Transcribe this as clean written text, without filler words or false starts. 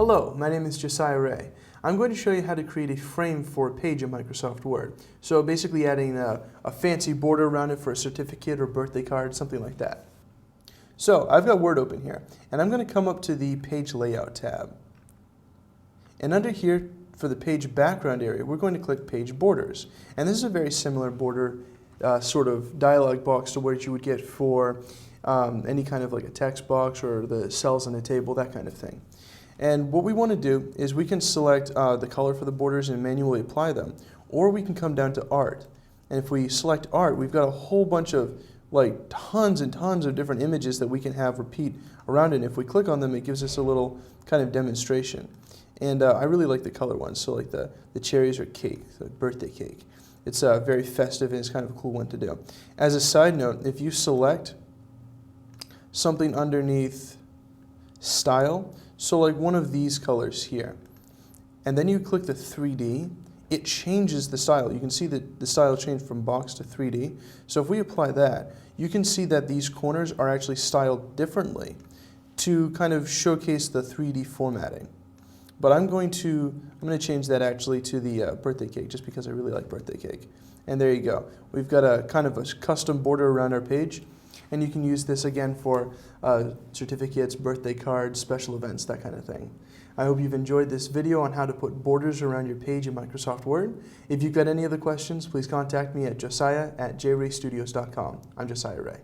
Hello, my name is Josiah Rea. I'm going to show you how to create a frame for a page in Microsoft Word. So basically adding a fancy border around it for a certificate or birthday card, something like that. So I've got Word open here, and I'm going to come up to the Page Layout tab. And under here, for the page background area, we're going to click Page Borders. And this is a very similar border sort of dialog box to what you would get for any kind of like a text box or the cells in a table, that kind of thing. And what we want to do is we can select the color for the borders and manually apply them, or we can come down to Art. And if we select Art, we've got a whole bunch of like tons and tons of different images that we can have repeat around it. And if we click on them, it gives us a little kind of demonstration. And I really like the color ones, so like the cherries or cake, the birthday cake. It's very festive and it's kind of a cool one to do. As a side note, if you select something underneath Style, so like one of these colors here, and then you click the 3D, it changes the style. You can see that the style changed from box to 3D. So if we apply that, you can see that these corners are actually styled differently to kind of showcase the 3D formatting. But I'm going to change that actually to the birthday cake, just because I really like birthday cake. And there you go. We've got a kind of a custom border around our page. And you can use this again for certificates, birthday cards, special events, that kind of thing. I hope you've enjoyed this video on how to put borders around your page in Microsoft Word. If you've got any other questions, please contact me at josiah@jrestudios.com. I'm Josiah Rea.